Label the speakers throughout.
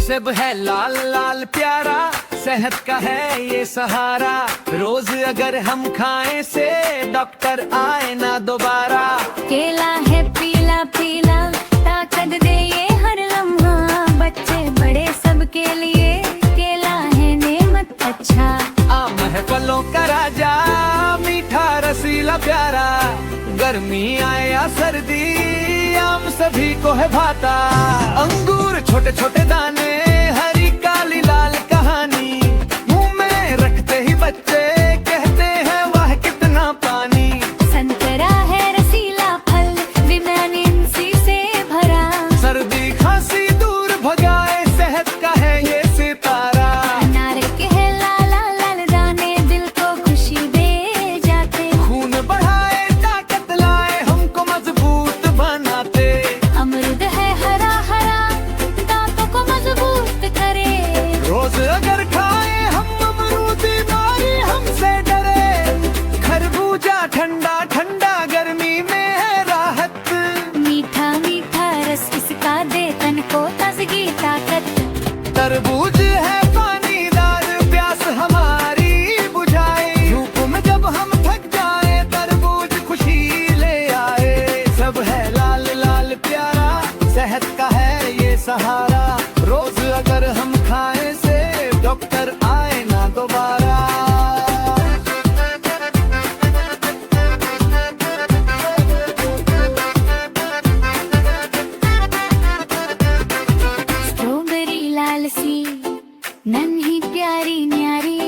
Speaker 1: सेब है लाल लाल प्यारा, सेहत का है ये सहारा। रोज अगर हम खाएं से डॉक्टर आए ना दोबारा।
Speaker 2: केला है पीला पीला, ताकत दे ये हर लम्हा। बच्चे बड़े सबके लिए केला है नेमत अच्छा।
Speaker 1: आम है फलों का राजा, मीठा रसीला प्यारा। गर्मी आए या सर्दी, आम सभी को है भाता। अंगूर छोटे छोटे दाने, हरी काली लाल कहानी। मुंह में रखते ही बच्चे कहते हैं वाह कितना पानी।
Speaker 2: संतरा है रसीला फल, विटामिन सी से भरा।
Speaker 1: सर्दी खांसी दूर भगाए, सेहत का है ये सितारा।
Speaker 2: अनार के है लाल लाल दाने, दिल को खुशी दे जाते।
Speaker 1: खून बढ़ाए ताकत लाए, हमको मजबूत बनाते।
Speaker 2: अमरूद है हरा हरा, दांतों को मजबूत करे।
Speaker 1: रोज अगर खाए हम अमरूद, बीमारी हमसे डरे। खरबूजा ठंडा ठंडा, गर्मी में है राहत।
Speaker 2: मीठा मीठा रस इसका दे तन को ताजगी ताकत।
Speaker 1: तरबूज है पानीदार, प्यास हमारी बुझाए। धूप में जब हम थक जाए, तरबूज खुशी ले आए। सब है लाल लाल प्यारा, सेहत का है ये सहारा। रोज अगर हम खाएं से डॉक्टर आए ना दोबारा।
Speaker 2: स्ट्रॉबेरी लाल सी, नन्ही प्यारी न्यारी।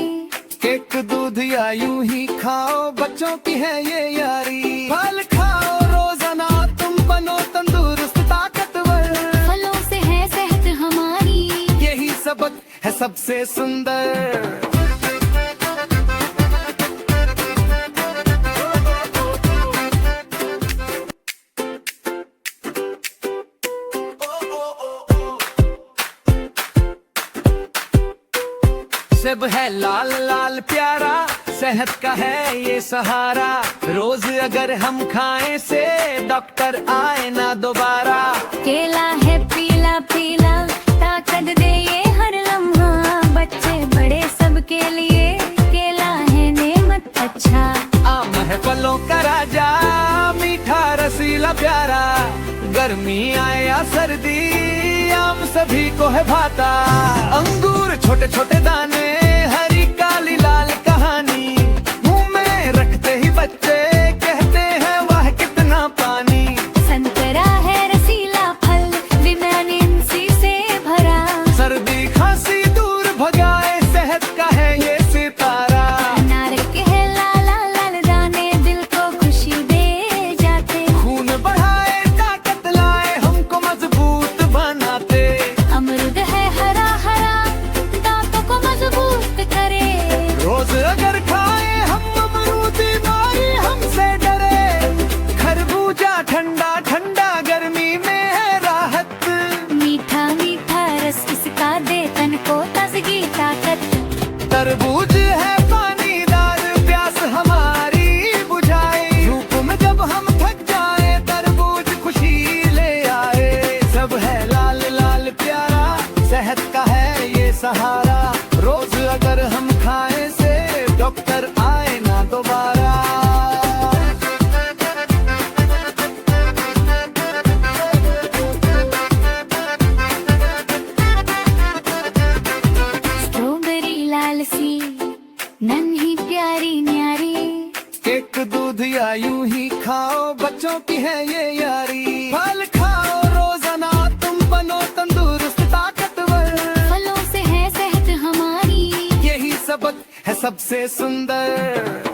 Speaker 1: केक दूध या यूं ही खाओ, बच्चों की है ये यारी। फल खाओ रोजाना, तुम बनो तंदुरुस्त ताकतवर।
Speaker 2: फलों से है सेहत हमारी,
Speaker 1: यही सबक है सबसे सुंदर। सेब है लाल लाल प्यारा, सेहत का है ये सहारा। रोज अगर हम खाएं से डॉक्टर आए ना दोबारा।
Speaker 2: केला है पीला पीला, ताकत दे ये हर लम्हा। बच्चे बड़े सबके लिए केला है नेमत अच्छा।
Speaker 1: आम है फलों का राजा, मीठा रसीला प्यारा। गर्मी आए या सर्दी, आम सभी को है भाता। अंगूर छोटे छोटे दाने, हरी काली लाल कहानी। मुंह में रखते ही बच्चे कहते हैं वाह कितना पानी।
Speaker 2: संतरा है रसीला फल, विटामिन सी से भरा।
Speaker 1: सर्दी खांसी दूर भगाए, सेहत का है ये सितारा।
Speaker 2: अनार के है लाल लाल दाने, दिल को खुशी दे जाते।
Speaker 1: खून बढ़ाए ताकत लाए, हमको मजबूत बनाते।
Speaker 2: अमरूद है हरा हरा, दांतों को मजबूत करे।
Speaker 1: रोज अगर खाए हम अमरूद, बीमारी हमसे डरे। खरबूजा ठंडा ठंडा, गर्मी में है राहत।
Speaker 2: मीठा मीठा रस इसका दे तन को ताजगी ताकत।
Speaker 1: तरबूज है पानीदार, प्यास हमारी बुझाए। धूप में जब हम थक जाए, तरबूज खुशी ले आए। सब है लाल लाल प्यारा, सेहत का है ये सहारा। रोज अगर हम खाएं से डॉक्टर आए ना दोबारा।
Speaker 2: स्ट्रॉबेरी लाल सी, नन्ही प्यारी न्यारी।
Speaker 1: केक दूध या यूं ही खाओ, बच्चों की है ये यारी। फल खाओ रोजाना, तुम बनो तंदुरुस्त ताकतवर।
Speaker 2: फलों से है सेहत हमारी,
Speaker 1: यही सबक है सबसे सुंदर।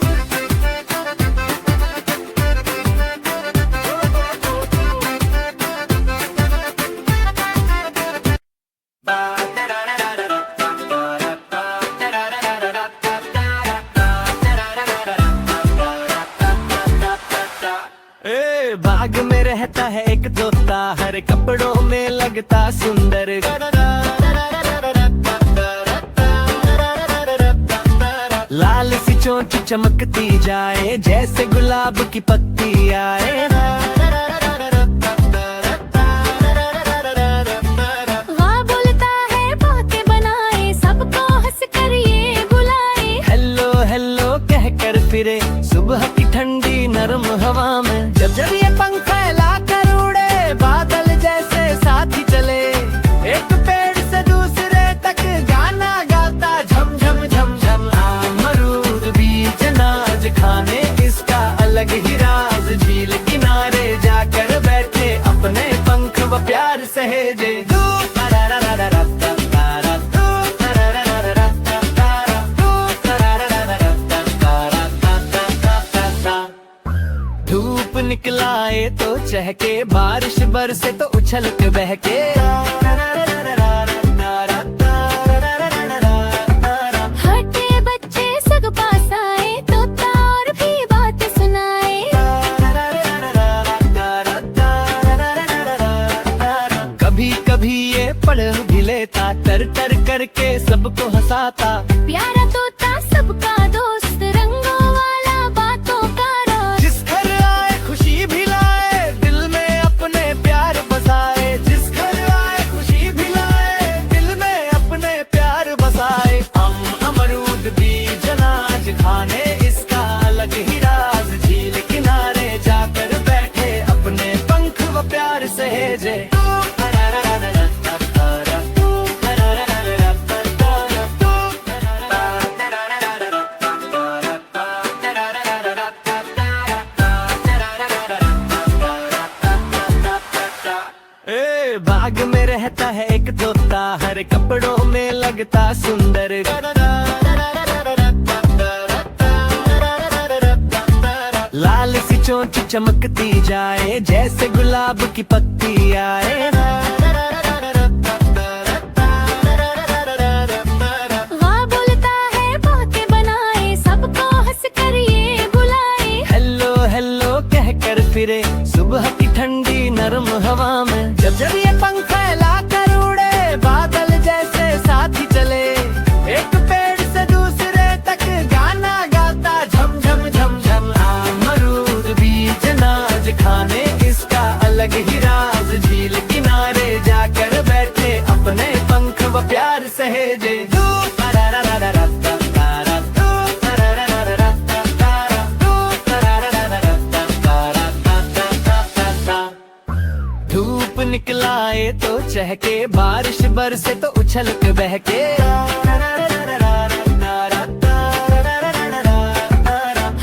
Speaker 1: बाग में रहता है एक तोता, हर कपड़ों में लगता सुंदर। लाल सी चोंच चमकती जाए, जैसे गुलाब की पत्ती आए।
Speaker 2: वाह बोलता है
Speaker 1: फिरे सुबह की ठंडी नरम हवा में। जब जब ये पंख फैला कर उड़े बादल जैसे साथ ही चले, एक पेड़ से दूसरे तक गाना गाता झम झम झम झम। अमरूद बीज अनाज खाने इसका अलग ही राज, झील किनारे जाकर बैठे अपने पंख व प्यार सहेजे। धूप निकलाए तो चहके, बारिश बरसे तो उछल के बहके।
Speaker 2: हटे बच्चे सब पास आए, तोता और भी बात सुनाए।
Speaker 1: कभी कभी ये पढ़ भी लेता, तर तर करके सबको हंसाता।
Speaker 2: प्यारा तोता सबका दोस्त, रंगों वाला बातों का राज।
Speaker 1: जिस घर आए खुशी भी लाए, दिल में अपने प्यार बसाए। जिस घर आए खुशी भी लाए, दिल में अपने प्यार बसाए। अमरूद बीज अनाज खाने इसका अलग ही राज, झील किनारे जाकर बैठे अपने पंख व प्यार सहेजे। बाग में रहता है एक तोता, हर कपड़ों में लगता सुंदर। लाल सी चोंच चमकती जाए, जैसे गुलाब की पत्ती आए।
Speaker 2: वहाँ बोलता है बातें बनाए, सबको हंस कर ये बुलाए।
Speaker 1: हेलो हेलो कह कर फिरे सुबह की ठंडी नरम हवा में। जब जब ये पंख फैला कर उड़े बादल जैसे साथ ही चले, एक पेड़ से दूसरे तक गाना गाता झम झम झम झम। अमरूद बीज अनाज खाने इसका अलग ही राज, झील किनारे जाकर बैठे अपने पंख व प्यार सहेजे। धूप निकलाए तो चहके, बारिश बरसे तो उछल के बहके।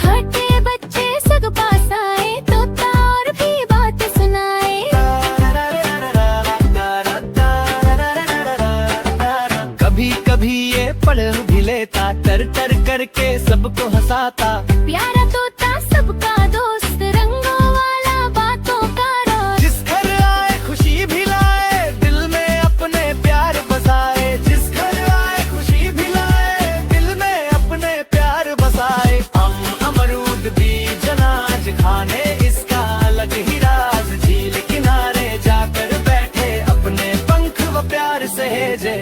Speaker 2: हटे बच्चे सब पास आए, तोता और भी बात सुनाए।
Speaker 1: कभी कभी ये पढ़ भी लेता, तर तर करके सबको हंसाता।
Speaker 2: प्यारा तोता सबका दोस्त, रंगों वाला बातों का राज।
Speaker 1: जिस घर आए खुशी भी लाए, दिल में अपने प्यार बसाए। जिस घर आए खुशी भी लाए, दिल में अपने प्यार बसाए। अमरूद बीज अनाज खाने इसका अलग ही राज, झील किनारे जाकर बैठे अपने पंख व प्यार सहेजे।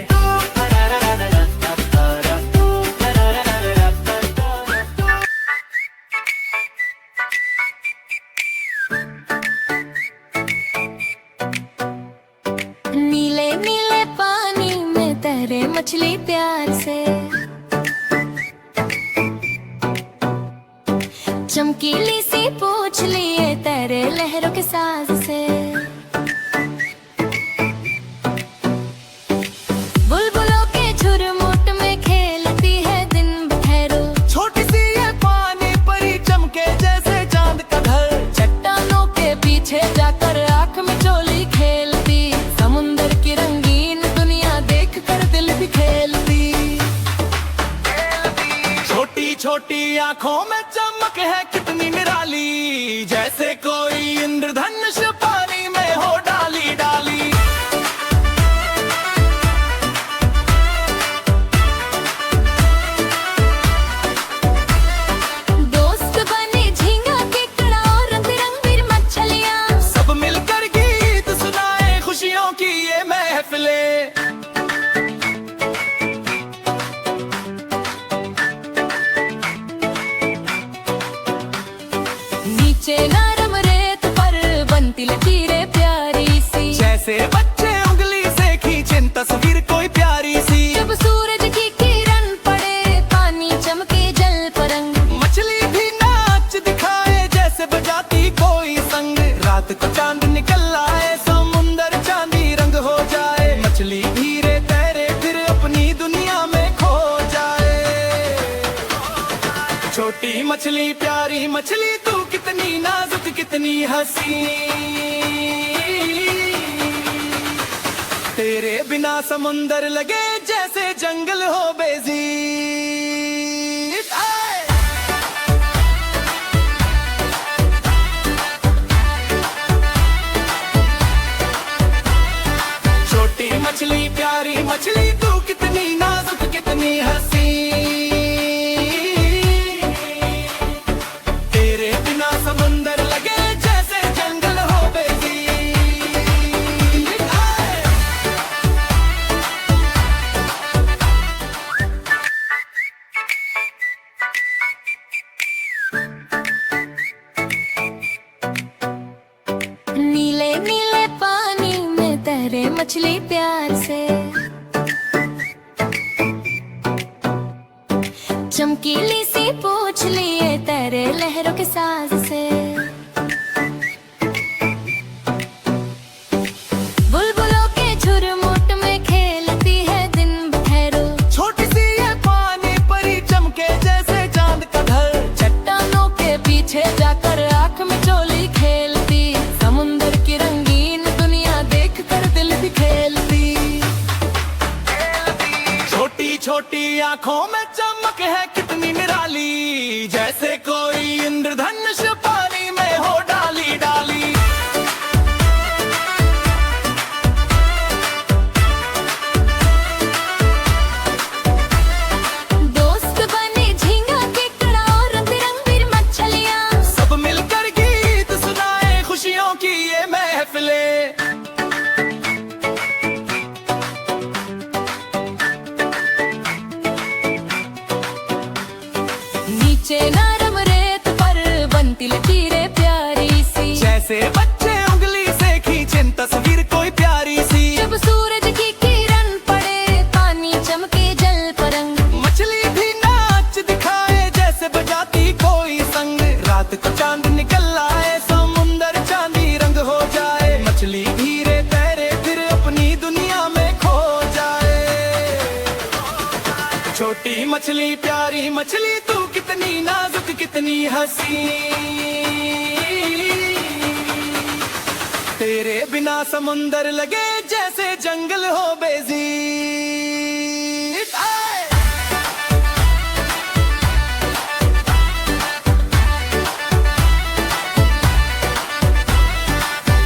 Speaker 2: नीले नीले पानी में तैरे मछली प्यार से, चमकीली सी पूछ लिए तैरे लहरों के साज से। बुलबुलों के झुरमुट में खेलती है दिन भर।
Speaker 1: छोटी सी ये पानी परी चमके जैसे चांद का घर।
Speaker 2: चट्टानों के पीछे जाकर आँख में चोली खेलती, समुंदर की रंगीन दुनिया देख कर दिल भी खेलती।
Speaker 1: छोटी छोटी आँखों में चमक है कितनी निराली, जैसे कोई इंद्रधनुष पानी में हो डाली डाली।
Speaker 2: दोस्त बने झींगा केकड़ा और रंग बिरंगी मछलियाँ।
Speaker 1: सब मिलकर गीत सुनाए खुशियों की ये महफिले।
Speaker 2: नीचे नरम रेत पर बनती लकीरें प्यारी सी,
Speaker 1: जैसे बच्चे उंगली से खींचे तस्वीर कोई प्यारी सी।
Speaker 2: जब सूरज की किरण पड़े पानी चमके जल पर रंग।
Speaker 1: मछली भी मछली प्यारी मछली तू कितनी नाजुक कितनी हसी, तेरे बिना समुंदर लगे जैसे जंगल हो बेजी। छोटी मछली प्यारी मछली तू कितनी नाजुक कितनी हसी, तेरे बिना समुंदर लगे जैसे जंगल हो बेजी।
Speaker 2: नीले नीले पानी में तैरे मछली प्यार से, चमकीली सी पूछ लिए तैरे लहरों के साज से, बुलबुलों के झुरमुट में खेलती है दिन भर।
Speaker 1: छोटी सी ये पानी परी चमके जैसे चांद का घर,
Speaker 2: चट्टानों के पीछे जाकर आंख में चोली खेलती, समुंदर की रंगीन दुनिया देख कर दिल भी खेलती।
Speaker 1: छोटी छोटी आंखों में चमक है कितनी निराली, जैसे कोई इंद्रधनुष पानी में हो डाली डाली।
Speaker 2: दोस्त बने झींगा केकड़ा और रंग बिरंगी मछलियाँ,
Speaker 1: सब मिलकर गीत सुनाए खुशियों की ये महफिलें।
Speaker 2: नीचे नरम रेत पर बनती लकीरें प्यारी सी,
Speaker 1: जैसे बच्चे उंगली से खींचें तस्वीर कोई प्यारी सी।
Speaker 2: जब सूरज की किरण पड़े पानी चमके जल परंग,
Speaker 1: मछली भी नाच दिखाए जैसे बजाती कोई संग। रात को चांद निकल आए समुंदर चांदी रंग हो जाए, मछली धीरे तैरे फिर अपनी दुनिया में खो जाए। छोटी मछली प्यारी मछली तू कितनी नाजुक कितनी हसी, तेरे बिना समुंदर लगे जैसे जंगल हो बेजी।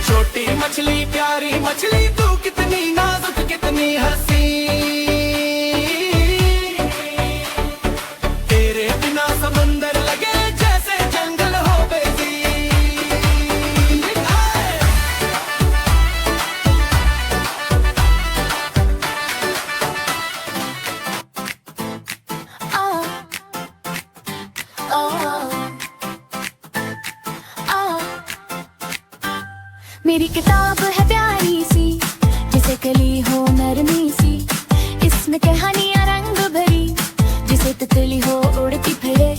Speaker 1: छोटी मछली प्यारी मछली तू कितनी नाजुक कितनी हसी, तेरे बिना समुंदर लगे जैसे जंगल हो बेजी।
Speaker 2: मेरी किताब है प्यारी सी, जिसे कली हो नरमी सी, इसमें कहानियां रंग भरी, जिसे तितली हो उड़ती फिरे।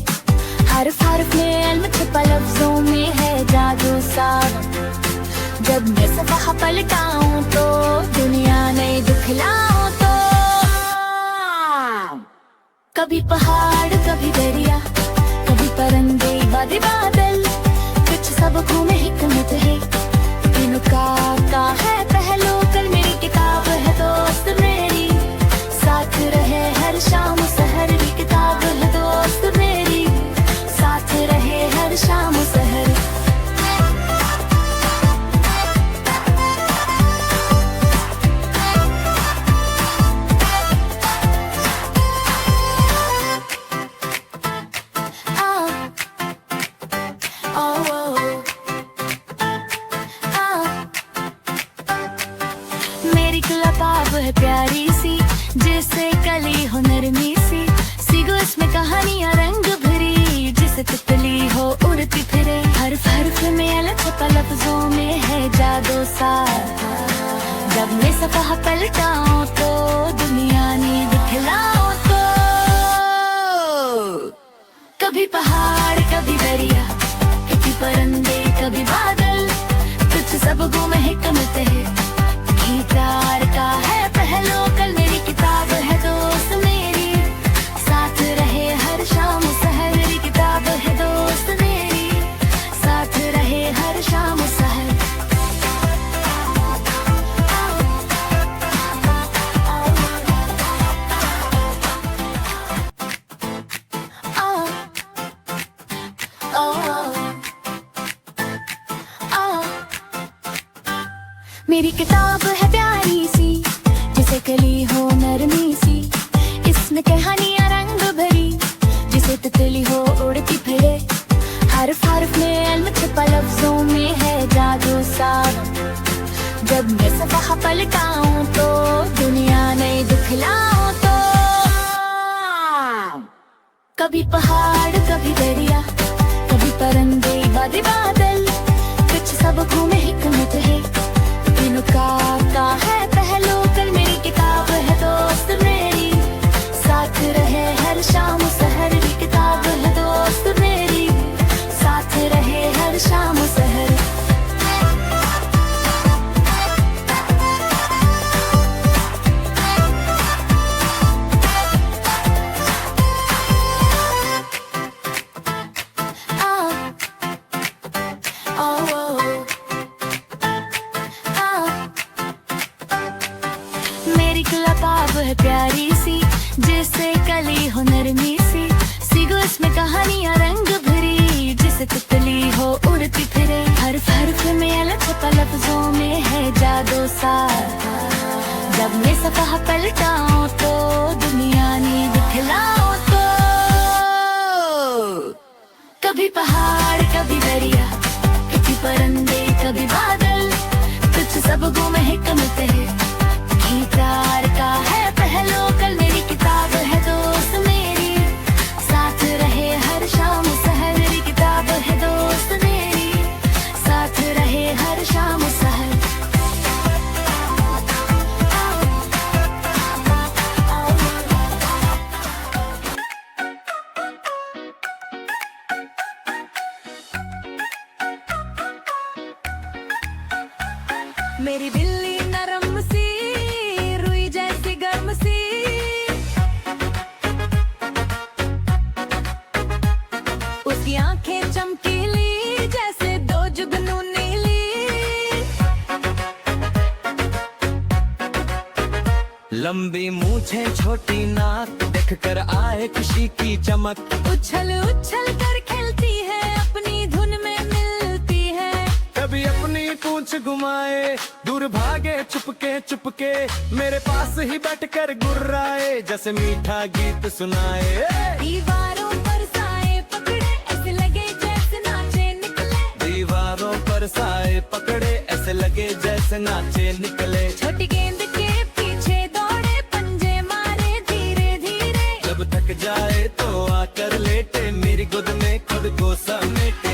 Speaker 2: हर्फ हर्फ में इल्म छुपा लफ्जों में है जादू सा, जब मैं सफ़ा पलटाऊं तो दुनिया नई दिखलाऊं तो। कभी पहाड़ कभी दरिया, कभी परिंदे वादी बादल, कुछ सबको में हिकमत है, तीनों का है पहलू। कल मेरी किताब है दोस्त मेरी, साथ रहे हर शाम सहर की किताब है दोस्त मेरी, साथ रहे हर शाम सहर। मेरी किताब है प्यारी सी, जिसे कली हो नरमी सी, सीगो इसमें कहानियां रंग भरी, जिसे तितली हो उड़ती फिरे। हर्फ हर्फ में लचपा लफ्जों में है जादू सा, जब मैं सफ़ा पलटाऊं तो दुनिया ने दिखलाऊं तो। कभी पहाड़ कभी दरिया, कभी परिंदे कभी बादल, कुछ सबको में हिकमत है, प्यार का है पहलू। कल मेरी किताब है दोस्त मेरी, साथ रहे हर शाम सहर की किताब है दोस्त। मेरी किताब है प्यारी सी, जिसे कली हो नरमी सी, इसमें कहानियां रंग भरी, जिसे तितली हो उड़ती फिरे। हर्फ हर्फ में इल्म छुपा, लफ्जों में है जादू सा। जब मैं सफ़ा पलटाऊं तो दुनिया नई दिखलाऊं तो। कभी पहाड़ कभी दरिया, कभी परिंदे बादे बादल, कुछ सबको में हिकमत है, तीनों का है पहलू। कल मेरी किताब है दोस्त मेरी, साथ रहे हर शाम सहर। मेरी किताब है दोस्त मेरी, साथ रहे हर शाम सहर। मेरी किताब है प्यारी सी, जिसे कली हो नरमी सी, सीगो इसमें कहानियां रंग भरी, जिसे तितली हो उड़ती फिरे। हर्फ हर्फ में अलग छुपा, लफ्जों में है जादू सा। जब मैं सफ़ा पलटाऊं तो दुनिया ने दिखलाऊं तो। कभी पहाड़ कभी दरिया, कभी परिंदे कभी बादल, कुछ सबको में हिकमत है, गीतार का है पहलू। कल मेरी किताब है दोस्त मेरी, साथ रहे हर शाम सहर। मेरी किताब है दोस्त मेरी, साथ रहे हर शाम सहर। मेरी बिल्ली नरम सी, रुई जैसी गर्म सी, उसकी आंखें चमकीली जैसे दो जुगनू नीली।
Speaker 1: लंबी मूछें छोटी नाक, देख कर आए खुशी की चमक।
Speaker 2: उछल उछल कर खेलती है, अपनी धुन में मिलती है।
Speaker 1: कभी अपनी पूंछ घुमाए, दूर भागे चुपके चुपके, मेरे पास ही बैठकर गुर्राए, जैसे मीठा गीत सुनाए।
Speaker 2: दीवारों पर साए पकड़े, ऐसे लगे जैसे नाचे निकले।
Speaker 1: दीवारों पर साए पकड़े, ऐसे लगे जैसे नाचे निकले।
Speaker 2: छोटी गेंद के पीछे दौड़े, पंजे मारे धीरे धीरे।
Speaker 1: जब थक जाए तो आकर लेटे, मेरी गोद में खुद को समेटे।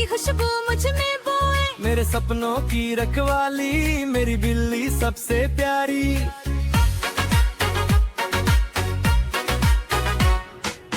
Speaker 2: खुशबू मुझ में बोए,
Speaker 1: मेरे सपनों की रखवाली, मेरी बिल्ली सबसे प्यारी।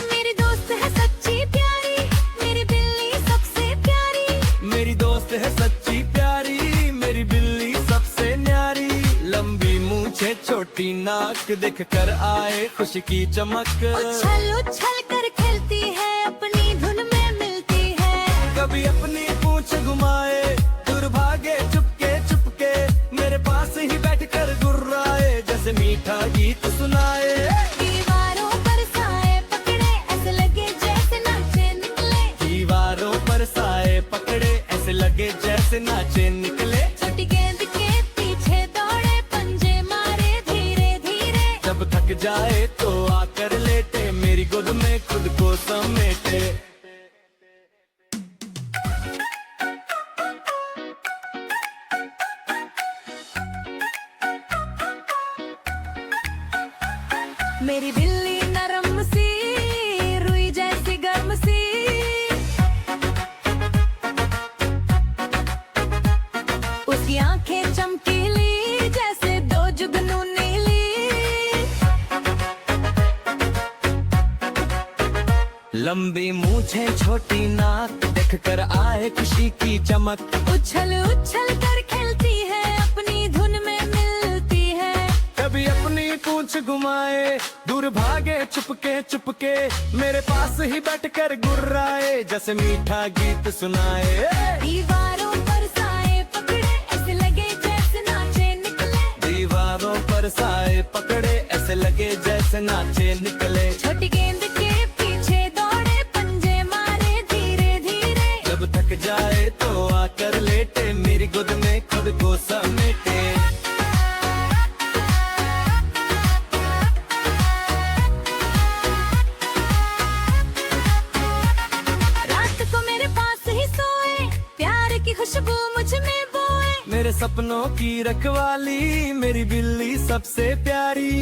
Speaker 2: मेरी दोस्त है सच्ची प्यारी, मेरी बिल्ली सबसे प्यारी।
Speaker 1: मेरी दोस्त है सच्ची प्यारी, मेरी बिल्ली सबसे न्यारी। लंबी मूछें छोटी नाक, देख कर आए खुशी की चमक।
Speaker 2: उछल उछल कर खेलती है, अपनी धुन में मिलती है।
Speaker 1: कभी अपनी पूंछ घुमाए, दूर भागे चुपके चुपके, मेरे पास ही बैठकर गुर्राए, जैसे मीठा गीत सुनाए।
Speaker 2: दीवारों पर साए पकड़े, ऐसे लगे जैसे नाचे निकले।
Speaker 1: दीवारों पर साए पकड़े, ऐसे लगे जैसे नाचे निकले।
Speaker 2: छोटी गेंद के पीछे दौड़े, पंजे मारे धीरे धीरे।
Speaker 1: जब थक जाए तो आकर लेटे, मेरी गोद में खुद को समेटे।
Speaker 2: मेरी बिल्ली नरम सी, रुई जैसी गर्म सी, उसकी आंखें चमकीली जैसे दो जुगनू नीली।
Speaker 1: लंबी मूछें छोटी नाक, देख कर आए खुशी की चमक।
Speaker 2: उछल उछल कर खेलती है, अपनी धुन में मिलती है।
Speaker 1: कभी अपनी पूंछ घुमाए, दूर भागे चुपके चुपके, मेरे पास ही बैठकर गुर्राए, जैसे मीठा गीत सुनाए।
Speaker 2: दीवारों पर साए पकड़े,
Speaker 1: नाचे निकले।
Speaker 2: छोटी गेंद के पीछे दौड़े, पंजे मारे धीरे धीरे।
Speaker 1: जब थक जाए तो आकर लेटे, मेरी गोद में खुद को समेटे।
Speaker 2: रात को मेरे पास ही सोए, प्यार की खुशबू मुझ में बोए।
Speaker 1: मेरे सपनों की रखवाली, मेरी बिल्ली सबसे प्यारी।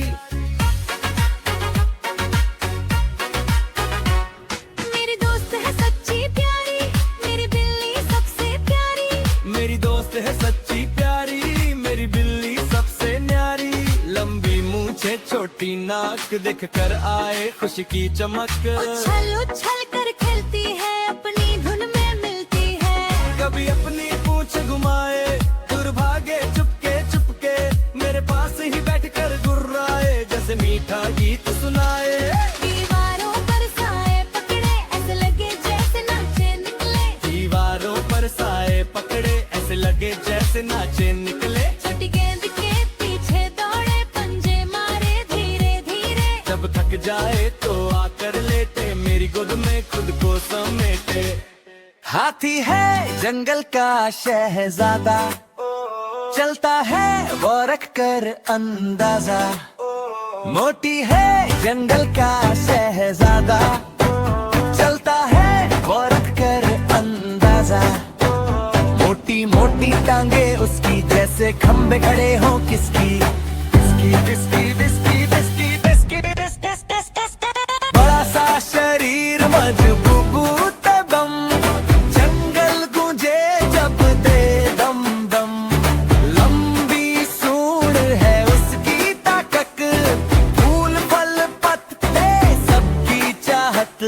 Speaker 2: मेरी दोस्त है सच्ची प्यारी, मेरी बिल्ली सबसे प्यारी।
Speaker 1: मेरी दोस्त है सच्ची प्यारी, मेरी बिल्ली सबसे न्यारी। लंबी मूंछें छोटी नाक, देख कर आए खुशी की चमक।
Speaker 2: उछल उछल कर खेलती है, अपनी धुन में मिलती है।
Speaker 1: कभी अपनी पूंछ घुमाए, दूर भागे चुपके चुपके। मेरे पास ही बैठकर गुर्राए, जैसे मीठा गीत सुनाए।
Speaker 2: दीवारों पर साए पकड़े, ऐसे लगे जैसे नाचे निकले।
Speaker 1: दीवारों पर साए पकड़े, ऐसे लगे जैसे नाचे निकले।
Speaker 2: छोटी गेंद के पीछे दौड़े, पंजे मारे धीरे धीरे।
Speaker 1: जब थक जाए तो आकर लेटे, मेरी गोद में खुद को समेटे। हाथी है जंगल का शहजादा, चलता है वो रख कर अंदाजा। मोटी है जंगल का शहजादा, चलता है वो रख कर अंदाजा। मोटी मोटी टांगे उसकी, जैसे खंबे खड़े हो किसकी। किसकी किसकी किसकी किसकी किसकी किसकी। बड़ा सा शरीर मजबूत बम, जंगल गूंजे जब दे दम दम। लंबी सूंड है उसकी ताकत, फूल फल पत्ते सबकी चाहत।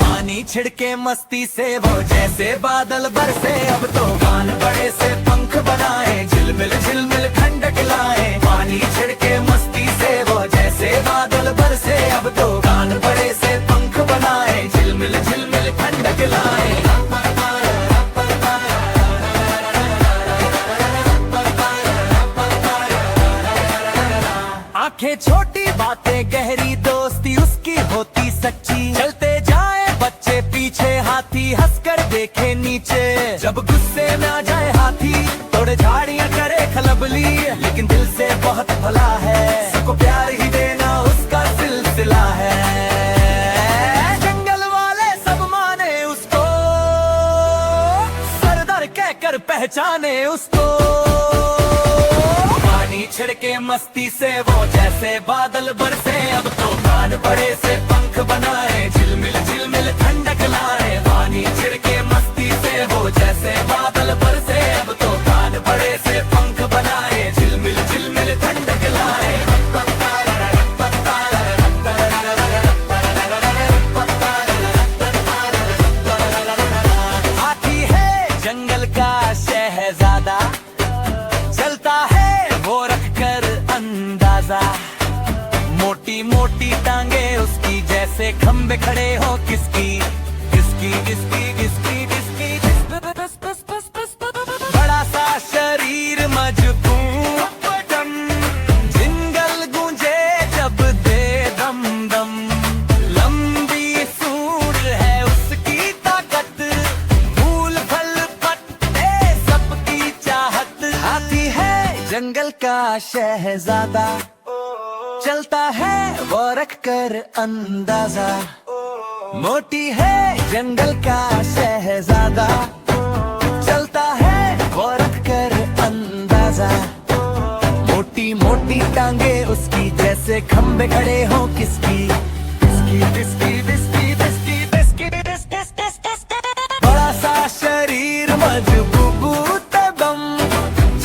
Speaker 1: पानी छिड़के मस्ती से वो जैसे बादल बरसे, अब तो कान बड़े से पंख बनाए, झिलमिल झिलमिल ठंडक लाए। पानी छिड़के मस्ती से वो जैसे बादल बरसे, अब तो कान बड़े से पंख बनाए, झिलमिल झिलमिल ठंडक लाए। आंखें छोटी बातें गहरी, दोस्ती उसकी होती सच्ची। चलते जाए बच्चे पीछे, हाथी हंसकर देखे नीचे। जब गुस्से में आ जाए हाथी, तोड़े झाड़ियां करे खलबली। लेकिन दिल से बहुत भला है, सबको प्यार ही देना उसका सिलसिला है। जंगल वाले सब माने उसको, सरदार कहकर पहचाने उसको। पानी छिड़के मस्ती से वो जैसे बादल बरसे, अब तो कान बड़े से पंख बनाए, झिलमिल झिलमिल ठंडक लाए। पानी छिड़के मस्ती से वो जैसे बादल बरसे, अब तो कान बड़े से पंख बनाए, झिलमिल झिलमिल ठंडक लाए। हाथी है जंगल का शहजादा, चलता है वो रख कर अंदाजा। मोटी मोटी टांगे उसकी, जैसे खंबे खड़े हो किसकी। किसकी किसकी किसकी किसकी बड़ा सा शरीर मजबूत बदन, जंगल गूंजे जब दे दम दम। लंबी सूंड है उसकी ताकत, फूल फल पत्ते सबकी चाहत। हाथी है जंगल का शहजादा, चलता है वो रख कर अंदाजा। मोटी है जंगल का शहजादा, चलता है वो रख कर अंदाजा। मोटी मोटी टांगे उसकी, जैसे खंबे खड़े हो किसकी। किसकी किसकी किसकी किसकी किसकी। बड़ा सा शरीर मजबूत बम,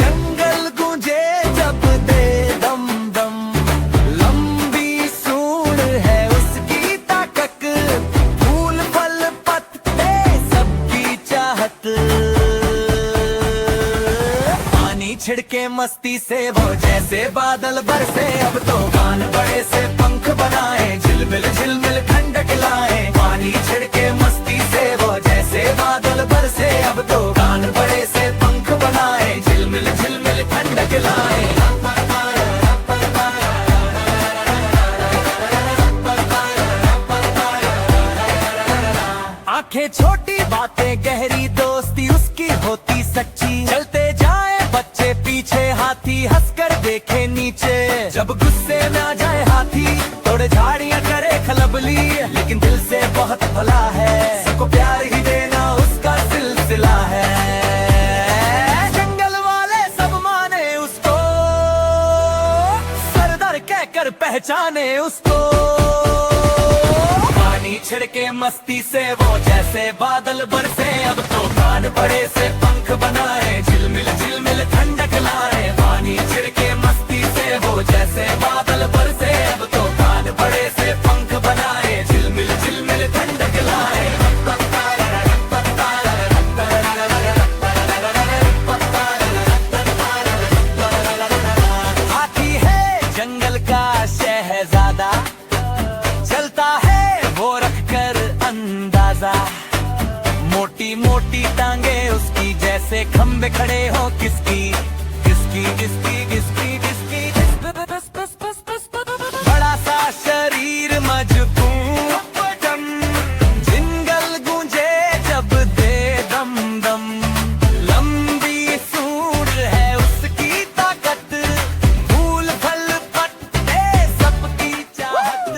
Speaker 1: जंगल गूंजे जब दे दम दम। लंबी सूंड है उसकी ताकत, फूल फल पत्ते सबकी चाहत। पानी छिड़के मस्ती से वो जैसे बादल बरसे, अब तो कान बड़े से पंख बनाए, झिलमिल झिलमिल ठंडक लाए। पानी छिड़के मस्ती से वो जैसे बादल बरसे, अब तो कान बड़े से पंख बनाए, झिलमिल झिलमिल ठंडक लाए। दोस्ती सच्ची, चलते जाए बच्चे पीछे, हाथी हंसकर देखे नीचे। जब गुस्से में आ जाए हाथी, थोड़े झाड़ियां करे खलबली, लेकिन दिल से बहुत भला है, सबको प्यार ही देना उसका सिलसिला है। जंगल वाले सब माने उसको, सरदार कहकर पहचाने उसको। पानी छिड़के मस्ती से वो जैसे बादल बरसे, अब तो कान बड़े से पंख बनाए, झिलमिल झिलमिल ठंडक लाए। पानी छिड़के मस्ती से वो जैसे बादल बरसे, अब तो कान बड़े से पंख बनाए, झिलमिल झिलमिल ठंडक लाए। हाथी है जंगल का शहजादा, चलता है वो रख कर अंदाजा। मोटी मोटी टांगे उसकी जैसे खंबे खड़े हो किसकी किसकी किसकी किसकी किसकी। बड़ा सा शरीर मजबूत, जिंगल गूंजे जब दे दम दम। लंबी सूंड है उसकी ताकत, फूल फल पत्ते सबकी चाहत।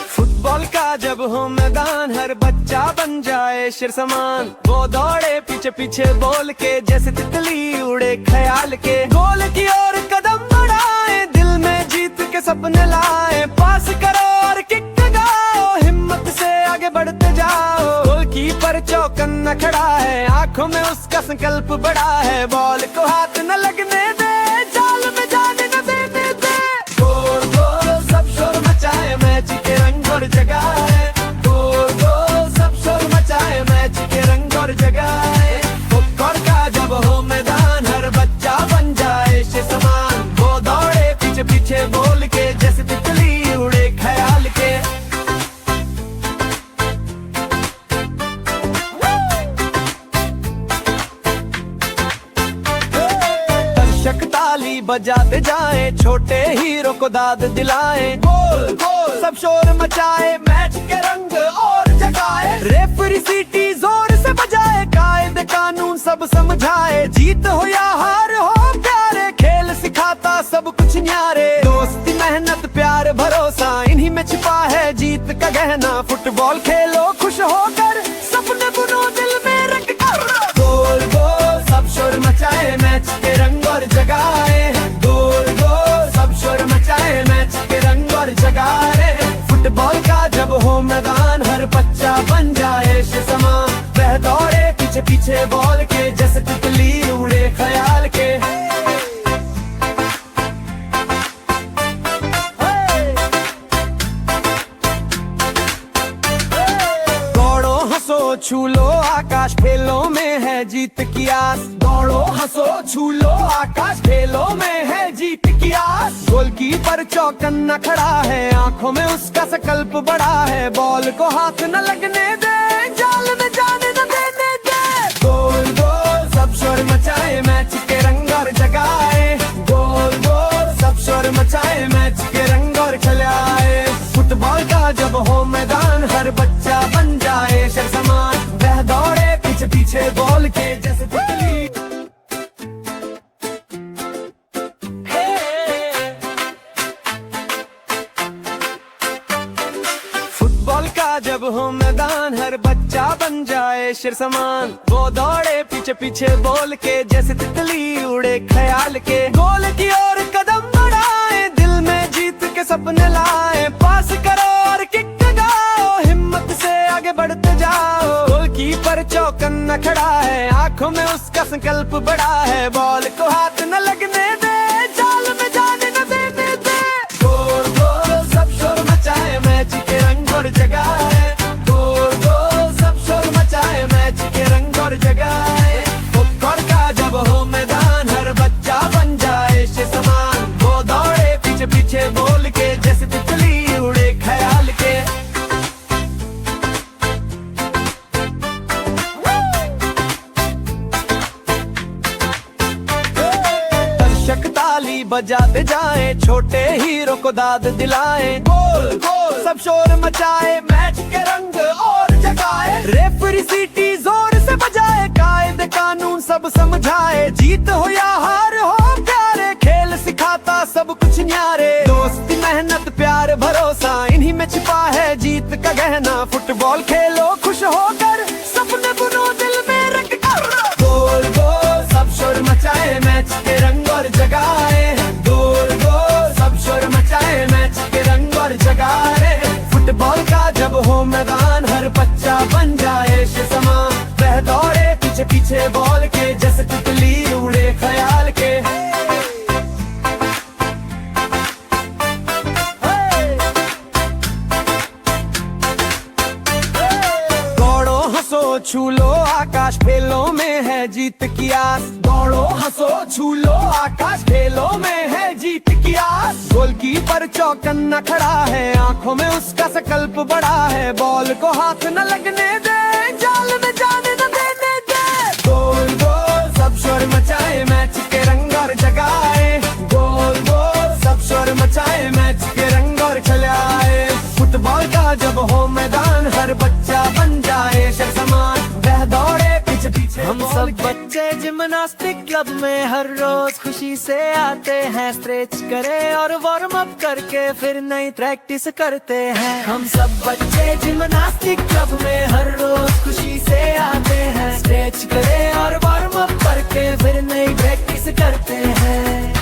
Speaker 1: फुटबॉल का जब हो मैदान, हर बच्चा बन जाए शेर समान। वो दौड़े पीछे पीछे बोल के, जैसे तितली उड़े ख्याल के। गोल की ओर कदम बढ़ाए, दिल में जीत के सपने लाए। पास करो और किक लगाओ, हिम्मत से आगे बढ़ते जाओ। गोलकीपर चौकन्ना खड़ा है, आंखों में उसका संकल्प बड़ा है। बॉल को हाथ न लगने दे, जाल में जाने न देने दे। गोल गोल सब शोर मचाए, मैच के रंग और जगाए। गोल गोल सब शोर मचाए, मैच के रंग और जगाए। फुटबॉल का जब हो मैदान, हर बच्चा बन जाए शेर समान। वो दौड़े पीछे पीछे बोल के, जैसे तितली उड़े ख्याल के। दर्शक ताली बजाते जाए, छोटे हीरो को दाद दिलाए। गोल गोल सब शोर मचाए, मैच के रंग और जगाए। रेफरी सीटी जोर से बजाए, कायदे कानून सब समझाए। जीत हो या हार हो प्यारे, खेल सिखाता सब कुछ न्यारे। दोस्ती मेहनत प्यार भरोसा, इन्हीं में छिपा है जीत का गहना। फुटबॉल खेलो खुश होकर, सपने बुनो दिल में रंग कर। गोल गोल सब शोर मचाए, मैच के रंग और जगाए। गोल गोल सब शोर मचाए, मैच के रंग और जगाए। फुटबॉल का जब हो मैदान, हर बच्चा बन जाए शेर समान। वह दौड़े पीछे पीछे बॉल के, जैसे तितली उड़े ख्याल के। दौड़ो हंसो छू लो आकाश, खेलों में है जीत की आस। दौड़ो हंसो छू लो आकाश, खेलों में है जीत की आस। गोलकीपर चौकन्ना खड़ा है, आंखों में उसका संकल्प बड़ा है। बॉल को हाथ न लगने दे, जाल में जाने न देने दे। गोल गोल सब शोर मचाए, मैच के रंग और जगाए। गोल गोल सब शोर मचाए, मैच के रंग और खिलाए। फुटबॉल का जब हो मैदान, हर बच्चा बन जाए शेर समान। वह दौड़े पीछे पीछे बोल के, जैसे तितली। फुटबॉल का जब हो मैदान, हर बच्चा बन जाए शेर समान। वो दौड़े पीछे पीछे बोल के, जैसे तितली उड़े ख्याल के। गोल की ओर कदम बढ़ाए, दिल में जीत के सपने लाए। पास करो और किक लगाओ, हिम्मत से आगे बढ़ते जाओ। गोलकीपर चौकन्ना खड़ा है, आंखों में उसका संकल्प बड़ा है। बॉल को हाथ न लगने दे, जाल में जाने न देने दे। गोल गोल सब शोर मचाए, मैच के रंग और जगाए। गोल गोल सब शोर मचाए, मैच के रंग और जगाए। फुटबॉल का जब हो मैदान, हर बच्चा बन जाए शेर समान। वो दौड़े पीछे पीछे बोल के, जैसे तितली उड़े ख्याल के। दर्शक ताली बजाते जाए, छोटे ही हीरो को दाद दिलाए। गोल गोल सब शोर मचाए, मैच के रंग और जगाए। रेफरी सीटी जोर से बजाए, कायदे कानून सब समझाए। जीत हो या हार हो प्यारे, खेल सिखाता सब कुछ न्यारे। दोस्ती मेहनत प्यार भरोसा, इन्हीं में छिपा है जीत का गहना। फुटबॉल खेलो खुश होकर, सपने बुनो दिल में रख कर। गोल गोल सब शोर मचाए, मैच के रंग और जगाए। गोल गोल सब शोर मचाए, मैच के रंग और जगाए। फुटबॉल का जब हो मैदान, हर बच्चा बन जाए शमा। वह दौड़े पीछे पीछे बॉल के, जैसे तितली उड़े ख्याल के। दौड़ो हंसो छू लो आकाश, खेलों में है जीत की आस। दौड़ो हंसो छू लो आकाश, खेलों में है जीत की आस। गोलकीपर चौकन्ना खड़ा है, आंखों में उसका संकल्प बड़ा है। बॉल को हाथ न लगने दे, जाल में जाने न देने दे। गोल गोल सब शोर मचाए, मैच के रंग और जगाए। गोल गोल सब शोर मचाए, मैच के रंग और खिलाए। फुटबॉल का जब हो मैदान, हर बच्चा बन जाए शख्समान। वह दौड़े पीछे पीछे। हम सब बच्चे जिम्नास्टिक क्लब में हर रोज खुशी से आते हैं। स्ट्रेच करे और वार्म अप करके फिर नई प्रैक्टिस करते हैं। हम सब बच्चे जिम्नास्टिक क्लब में हर रोज खुशी से आते हैं। स्ट्रेच करे और वार्म अप करके फिर नई प्रैक्टिस करते हैं।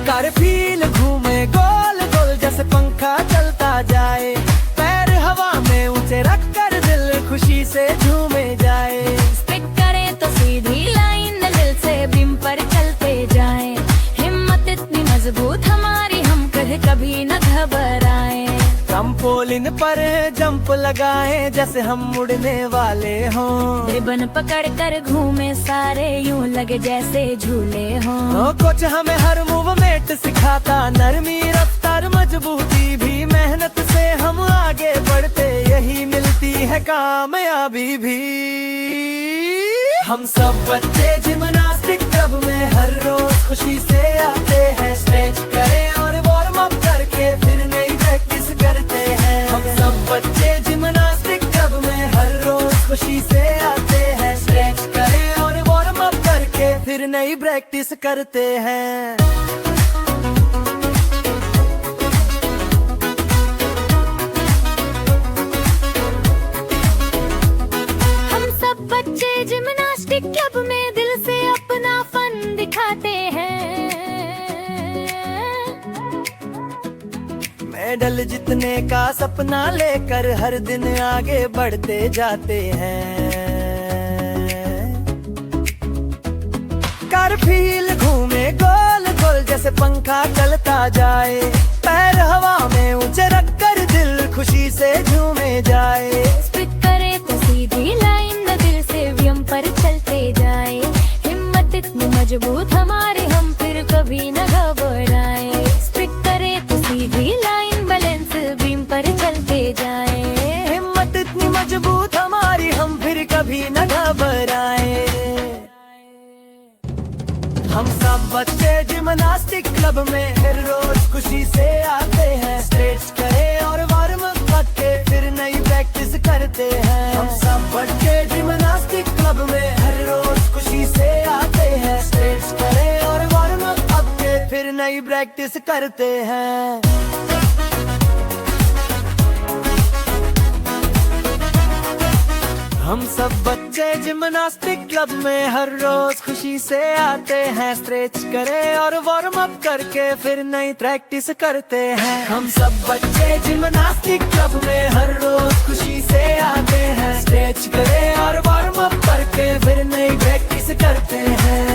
Speaker 1: कार फील घूमे गोल गोल, जैसे पंखा चलता जाए। पैर हवा में ऊंचे रख कर दिल खुशी से झूमे जाए।
Speaker 2: स्टिक करें तो सीधी लाइन, दिल से बीम पर चलते जाएं। हिम्मत इतनी मजबूत हमारी, हम कभी न घबराएं।
Speaker 1: ट्रम्पोलिन पर जंप लगाए, जैसे हम उड़ने वाले हों।
Speaker 2: रिबन पकड़ कर घूमे सारे, यूं लगे जैसे झूले हों।
Speaker 1: कोच हमें हर मूवमेंट सिखाता, नरमी रफ्तार मजबूती भी। मेहनत से हम आगे बढ़ते, यही मिलती है कामयाबी भी। हम सब बच्चे जिम्नास्टिक क्लब में हर रोज खुशी से आते हैं। स्ट्रेच करें और वार्म अप करके फिर नई प्रैक्टिस करते हैं। हम सब बच्चे जिम्नास्टिक क्लब में हर रोज खुशी से आते हैं। स्ट्रेच करें और वार्म अप करके फिर नई प्रैक्टिस करते हैं।
Speaker 2: हम सब बच्चे जिम्नास्टिक क्लब में दिल से अपना फन दिखाते हैं।
Speaker 1: मेडल जीतने का सपना लेकर हर दिन आगे बढ़ते जाते हैं। कार फील घूमे गोल गोल, जैसे पंखा चलता जाए। पैर हवा में ऊंचे रख कर दिल खुशी से झूमे जाए।
Speaker 2: स्टिक करे तो सीधी लाइन, दिल से व्यम पर चलते जाए। हिम्मत इतनी मजबूत हमारी, हम फिर कभी न घबराएं। स्टिक करे तो सीधी लाइन, बैलेंस बीम पर चलते जाए।
Speaker 1: हिम्मत इतनी मजबूत हमारी, हम फिर कभी न घबराए। हम सब बच्चे जिम्नास्टिक क्लब में हर रोज खुशी से आते हैं। स्ट्रेच करें और वार्म अप करके फिर नई प्रैक्टिस करते हैं। हम सब बच्चे जिम्नास्टिक क्लब में हर रोज खुशी से आते हैं। स्ट्रेच करें और वार्म अप करके फिर नई प्रैक्टिस करते हैं। हम सब बच्चे जिम्नास्टिक क्लब में हर रोज खुशी से आते हैं। स्ट्रेच करें और वार्म अप करके फिर नई प्रैक्टिस करते हैं। हम सब बच्चे जिम्नास्टिक क्लब में हर रोज खुशी से आते हैं। स्ट्रेच करें और वार्म अप करके फिर नई प्रैक्टिस करते हैं।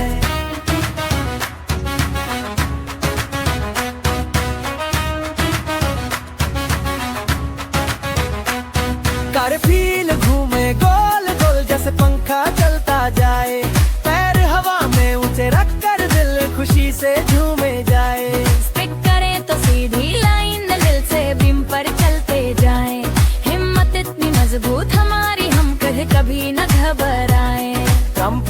Speaker 1: कार फील घूमे गोल गोल, जैसे पंखा चलता जाए। पैर हवा में ऊंचे रख कर दिल खुशी से झूमे जाए।
Speaker 2: स्टिक करे तो सीधी लाइन, दिल से बीम पर चलते जाएं। हिम्मत इतनी मजबूत हमारी, हम कभी न घबराएं।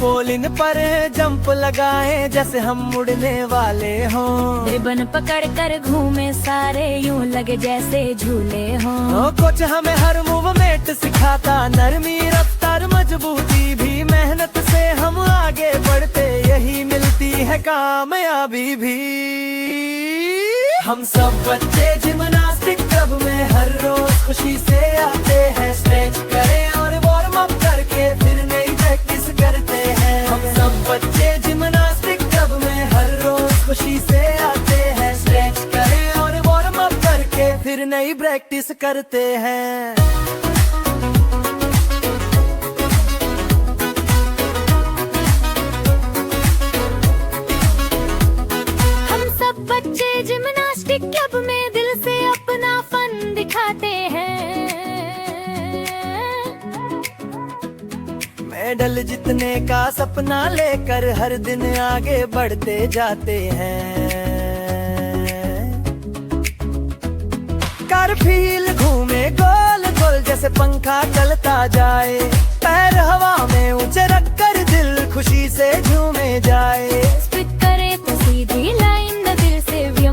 Speaker 1: ट्रैम्पोलिन पर जंप लगाए जैसे हम उड़ने वाले हों।
Speaker 2: रिबन पकड़ कर घूमे सारे यूं लगे जैसे झूले हों।
Speaker 1: कोच हमें हर मूवमेंट सिखाता, नरमी रफ्तार मजबूती भी, मेहनत से हम आगे बढ़ते यही मिलती है कामयाबी भी। हम सब बच्चे जिम्नास्टिक क्लब में हर रोज खुशी से आते हैं। स्ट्रेच करें और वार्म अप करके फिर नई प्रैक्टिस करते हैं। हम सब बच्चे जिम्नास्टिक क्लब में हर रोज खुशी से आते हैं। स्ट्रेच करें और वार्म अप करके फिर नई प्रैक्टिस करते हैं।
Speaker 2: बच्चे जिम्नास्टिक क्लब में दिल से अपना फन दिखाते हैं।
Speaker 1: मेडल जीतने का सपना लेकर हर दिन आगे बढ़ते जाते हैं। कारफील घूमे गोल गोल जैसे पंखा चलता जाए, पैर हवा में ऊंचे रखकर दिल खुशी से झूमे जाए।
Speaker 2: स्पिक करे तो सीधी लाइन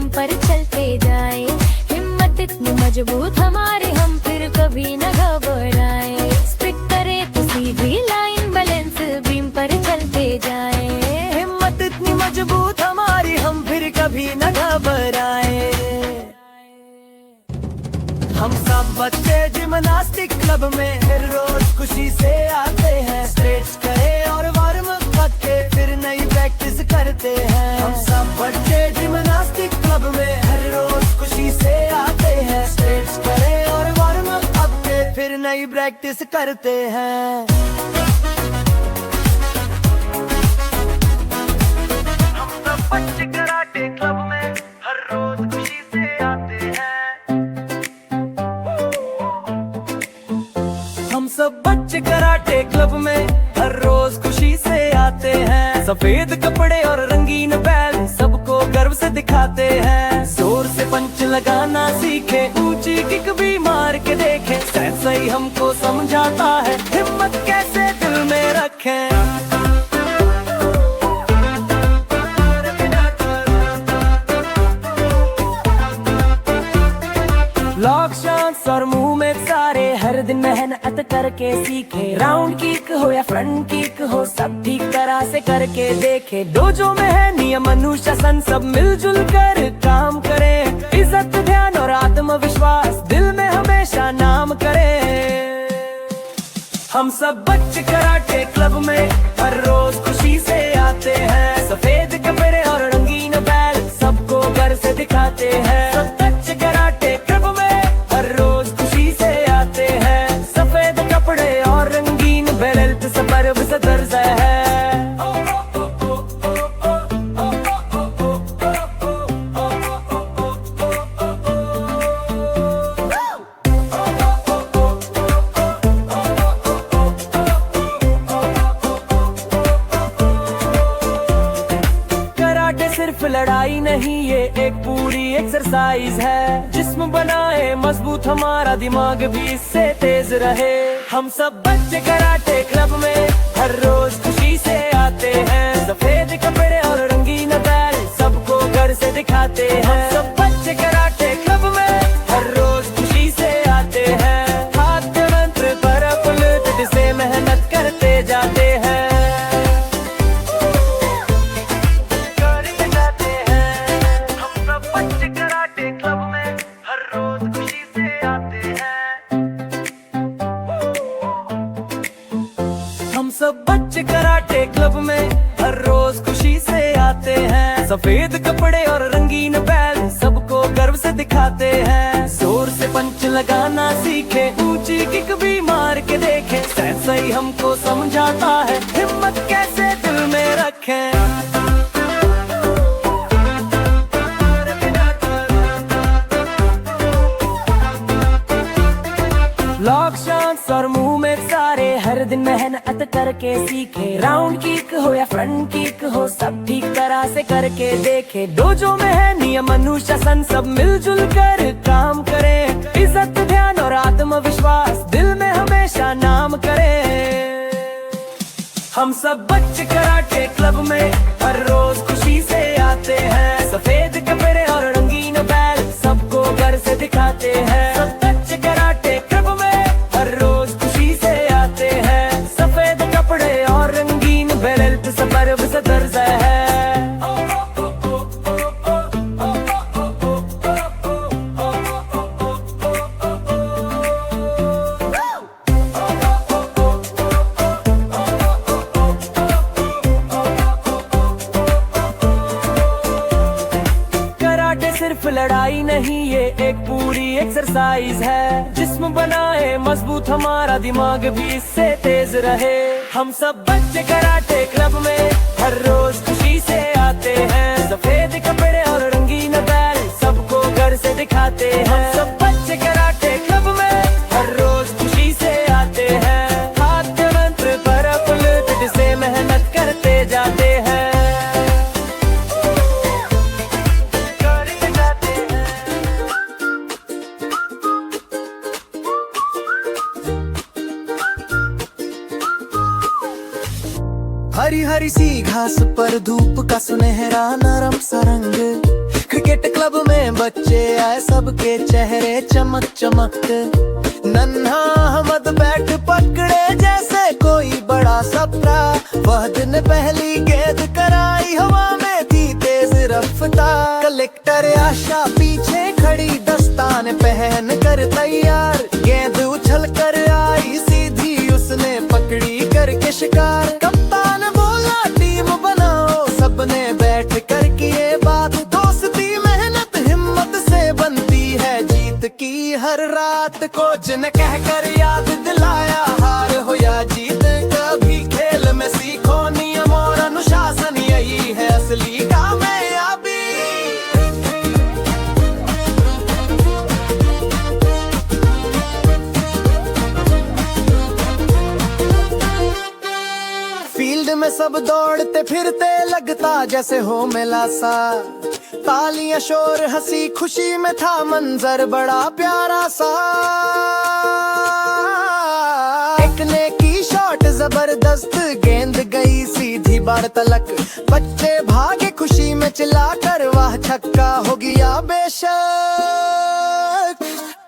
Speaker 2: पर चलते जाए, हिम्मत इतनी मजबूत हमारे हम फिर कभी न घबराए। स्पिक करे तो सीधी लाइन बैलेंस बीम पर चलते जाए,
Speaker 1: हिम्मत इतनी मजबूत हमारी हम फिर कभी न घबराए। हम सब बच्चे जिम्नास्टिक क्लब में हर रोज खुशी से आते हैं। स्ट्रेच करें और वार्म अप करके फिर नई प्रैक्टिस करते हैं। हम सब बच्चे जिम्नास्टिक क्लब में हर रोज खुशी से आते हैं। स्ट्रेच करें और वार्म अप करके फिर नई प्रैक्टिस करते हैं। हम सब बच्चे कराटे क्लब में हर रोज खुशी से आते हैं। हम सब बच्चे कराटे क्लब में हर रोज खुशी से आते हैं। सफेद कपड़े और रंगीन बैल सबको गर्व से दिखाते हैं। जोर से पंच लगाना सीखे, ऊंची किक भी मार के देखें। सही हमको समझाता है हिम्मत कैसे दिल में रखें। लॉक शॉट्स और मूवमेंट सारे हर दिन मेहनत करके सीखे। राउंड किक हो या फ्रंट किक हो सब ठीक तरह से करके देखे। डोजो में है नियम अनुशासन सब मिलजुल कर काम करें। इज्जत ध्यान और आत्मविश्वास दिल में हमेशा नाम करें। हम सब बच्चे कराटे क्लब में हर रोज खुशी से आते हैं। सफेद कपड़े और रंगीन बैल सबको घर से दिखाते हैं। सब बच्चे कराटे क्लब में हर रोज खुशी से आते हैं। सफेद कपड़े और रंगीन बैल से पर्व से दर्जा है। सिर्फ लड़ाई नहीं ये एक पूरी एक्सरसाइज है। जिस्म बनाए मजबूत हमारा दिमाग भी इससे तेज रहे। हम सब बच्चे कराटे क्लब में हर रोज खुशी से आते हैं। सफेद कपड़े और रंगीन बैल सबको घर से दिखाते हैं। हम सब बच्चे कराटे क्लब में हर रोज खुशी से आते हैं। हाथ मंत्र पर पुलट से मेहनत करते जाते हैं। हम सब बच्चे कराटे क्लब में हर रोज खुशी से आते हैं। सफेद कपड़े और रंगीन बैल सबको गर्व से दिखाते हैं। जोर से पंच लगाना सीखे, ऊंची किक भी मार के देखें। सही हमको समझाता है हिम्मत कैसे दिल में रखें। लॉक शॉट्स और मूवमेंट सारे हर दिन मेहनत करके सीखे। राउंड किक हो या फ्रंट किक हो सब ठीक तरह से करके देखे। डोजो में है नियम अनुशासन सब मिलजुल कर काम करें। इज्जत ध्यान और आत्मविश्वास दिल में हमेशा नाम करें। हम सब बच्चे कराटे क्लब में हर रोज खुशी से आते हैं। सफेद कपड़े और रंगीन बैल सबको घर से दिखाते हैं। सब बच्चे कराटे क्लब में हर रोज खुशी से आते हैं। सफेद कपड़े और रंगीन बेल्ट से पर्व से दर्ज है। सिर्फ लड़ाई नहीं, ये एक पूरी एक्सरसाइज है। जिस्म बनाए मजबूत, हमारा दिमाग भी इससे तेज रहे। हम सब बच्चे कराटे क्लब में हर रोज खुशी से आते हैं। सफेद कपड़े और रंगीन बैल सबको घर से दिखाते हैं। हम सब बच्चे कराटे क्लब में हर रोज खुशी से आते हैं। हाथ मंत्र पर उलट से मेहनत करते जाते हैं।
Speaker 3: हरी हरी सी घास पर धूप का सुनहरा नरम सा रंग। क्रिकेट क्लब में बच्चे आए, सबके चेहरे चमक चमक। नन्हा अहमद बैट पकड़े जैसे कोई बड़ा सपना। वह दिन पहली गेंद कराई, हवा में थी तेज रफ्तार। कलेक्टर आशा पीछे खड़ी, दस्तान पहन कर तैयार। गेंद उछल कर आई सीधी, उसने पकड़ी करके शिकार। कप्तान बोला टीम बनाओ, सबने बैठ कर किए बात। दोस्ती मेहनत हिम्मत से बनती है जीत की हर रात। कोच ने कहकर याद दिलाया, हार हो या जीत कभी खेल में सीखो नियम और अनुशासन, यही है असली कामयाबी। फील्ड में सब दौड़ते फिरते, लगता जैसे हो मेला सा। तालियां शोर हंसी खुशी में था मंजर बड़ा प्यारा सा। एक ने की शॉट जबरदस्त, गेंद गई सीधी बार तलक। बच्चे भागे खुशी में चिल्लाकर, वाह छक्का हो गया बेशक।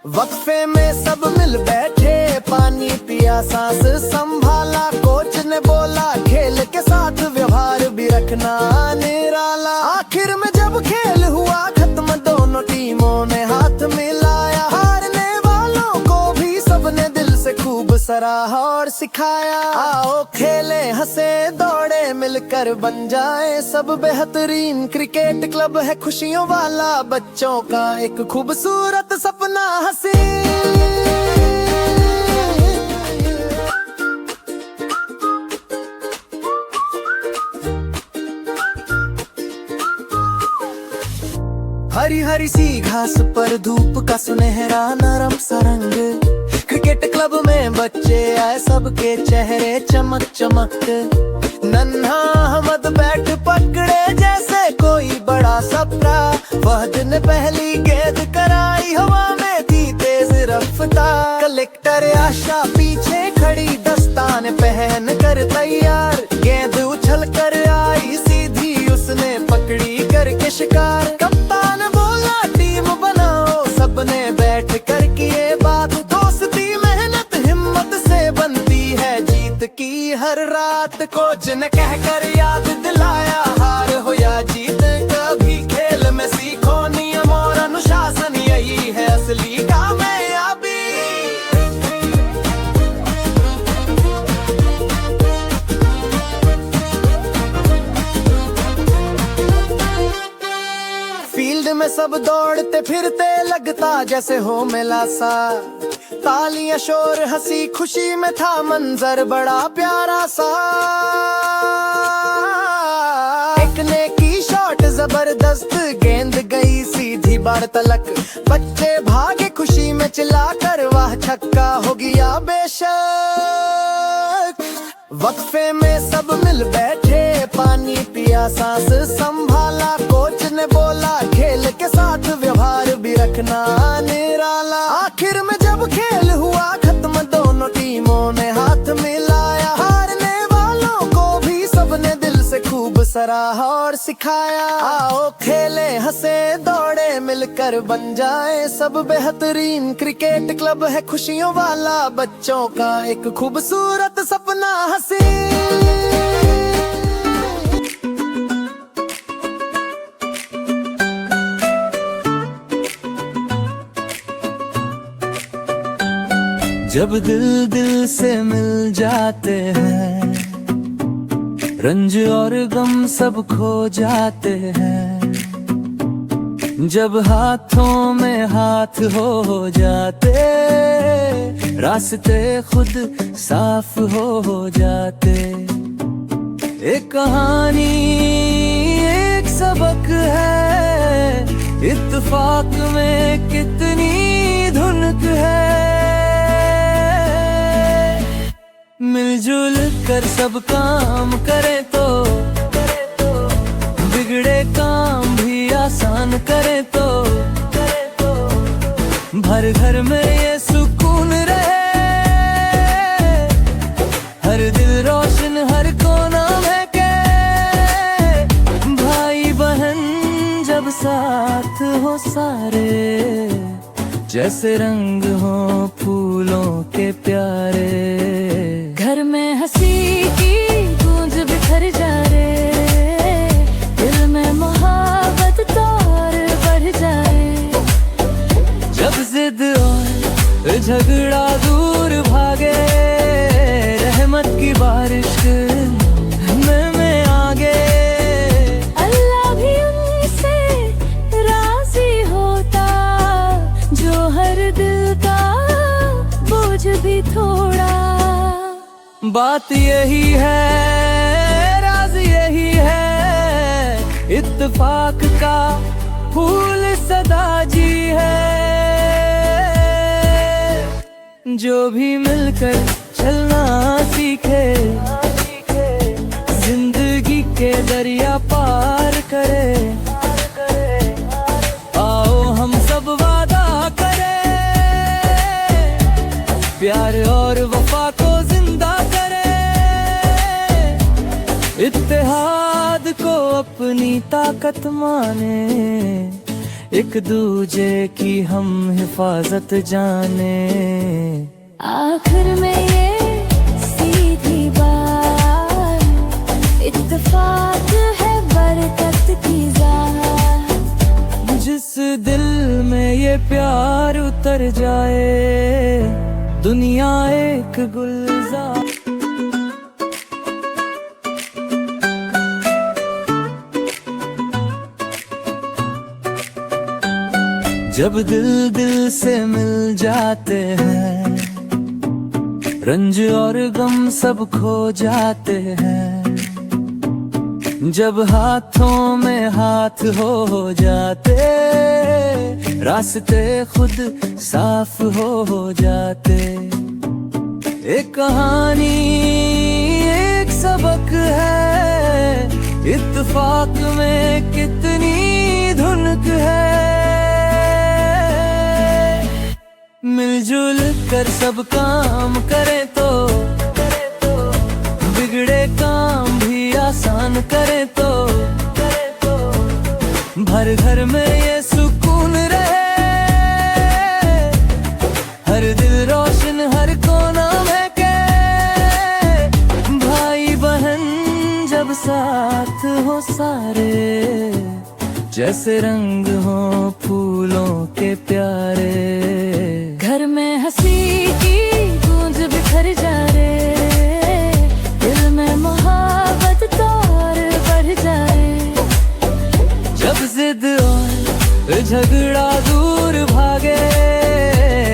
Speaker 3: वक्फे में सब मिल बैठे, पानी पिया सांस संभाला। कोच ने बोला खेल के साथ व्यवहार भी रखना निराला। आखिर में जब खेल हुआ खत्म, दोनों टीमों ने हाथ मिलाया। हारने वालों को भी सबने दिल से खूब सराहा और सिखाया। आओ खेले हंसे दौड़े, मिलकर बन जाए सब बेहतरीन। क्रिकेट क्लब है खुशियों वाला, बच्चों का एक खूबसूरत सपना हसीन। हरी हरी सी घास पर धूप का सुनहरा नरम सा रंग। क्रिकेट क्लब में बच्चे आए, सबके चेहरे चमक चमक। नन्हा अहमद बैट पकड़े जैसे कोई बड़ा सपना। वह दिन पहली गेंद कराई, हवा में थी तेज रफ्तार। कलेक्टर आशा पीछे खड़ी, दस्तान पहन कर तैयार। गेंद उछल कर आई सीधी, उसने पकड़ी करके शिकार। कप्तान बोला टीम बनाओ, सबने बैठ कर किए बात। दोस्ती मेहनत हिम्मत से बनती है जीत की हर रात। कोच ने कहकर याद दिलाया, हार हो या जीत कभी खेल में सीखो नियम और अनुशासन, यही है असली कामयाबी। फील्ड में सब दौड़ते फिरते, लगता जैसे हो मेला सा। तालियां शोर हंसी खुशी में था मंजर बड़ा प्यारा सा। एक ने की शॉट जबरदस्त, गेंद गई सीधी बार तलक। बच्चे भागे खुशी में चिल्लाकर, वाह छक्का हो गया बेशक। वक्फे में सब मिल बैठे, पानी पिया सांस संभाला। कोच ने बोला खेल के साथ व्यवहार भी रखना निराला। आखिर में जब खेल हुआ खत्म, दोनों टीमों ने हाथ मिलाया। हारने वालों को सराहा और सिखाया। आओ खेले हंसे दौड़े मिलकर बन जाए सब बेहतरीन। क्रिकेट क्लब है खुशियों वाला, बच्चों का एक खूबसूरत सपना हसीन। जब दिल दिल से मिल जाते हैं, रंज और गम सब खो जाते हैं। जब हाथों में हाथ हो जाते, रास्ते खुद साफ हो जाते। एक कहानी एक सबक है, इत्तेफाक में कितनी धुनक है। मिलजुल कर सब काम करे तो बिगड़े काम भी आसान करे तो भर घर में ये सुकून रहे। हर दिल रोशन हर कोना में के भाई बहन जब साथ हो सारे, जैसे रंग हो फूलों के प्यारे। घर में हंसी की गूंज बिखर जा रे, दिल में मोहब्बत तौर बढ़ जाए। जब जिद और झगड़ा दूर भागे, रहमत की बारिश में आगे। अल्लाह भी उनसे राजी होता, जो हर दिल का बोझ भी थोड़ा। बात यही है, राज यही है, इत्तेफाक का फूल सदा जी है। जो भी मिलकर चलना सीखे, जिंदगी के दरिया पार करे। आओ हम सब वादा करें, प्यार और वफा को जिंदा करें। इत्तेहाद को अपनी ताकत माने, एक दूजे की हम हिफाजत जाने। आखिर में ये सीधी बात, इत्तेफाक है बरकत की ज़ात। जिस दिल में ये प्यार उतर जाए, दुनिया एक गुलजार। जब दिल दिल से मिल जाते हैं, रंज और गम सब खो जाते हैं। जब हाथों में हाथ हो जाते, रास्ते खुद साफ हो जाते। एक कहानी एक सबक है, इत्तेफाक में कितनी धुनक है। मिलजुल कर सब काम करे तो बिगड़े काम भी आसान करे तो भर घर में ये सुकून रहे। हर दिल रोशन हर कोना में के भाई बहन जब साथ हो सारे, जैसे रंग हो फूलों के प्यारे। घर में हंसी की गूंज बिखर जा रे, दिल में मोहब्बत तौर बढ़ जाए। जब जिद और झगड़ा दूर भागे,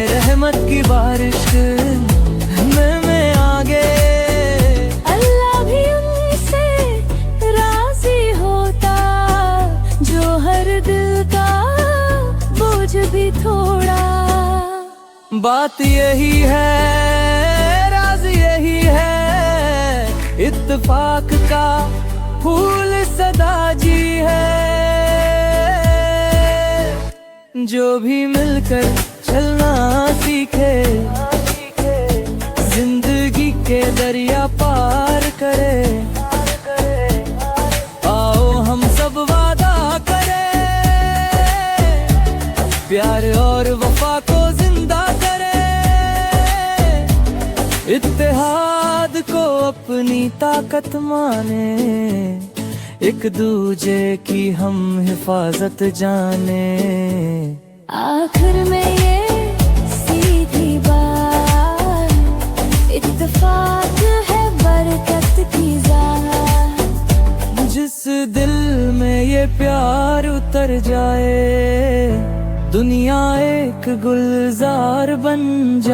Speaker 3: रहमत की बारिश में आगे। अल्लाह भी उनसे राजी होता, जो हर दिल का बोझ भी थोड़ा। बात यही है, राज यही है, इत्तेफाक का फूल सदा जी है। जो भी मिलकर चलना सीखे, जिंदगी के दरिया पार करे। इत्तेहाद को अपनी ताकत माने, एक दूजे की हम हिफाजत जाने।
Speaker 2: आखिर में ये सीधी बात, इत्तेफाक है बरकत की ज़ात।
Speaker 3: जिस दिल में ये प्यार उतर जाए, दुनिया एक गुलजार बन जाए।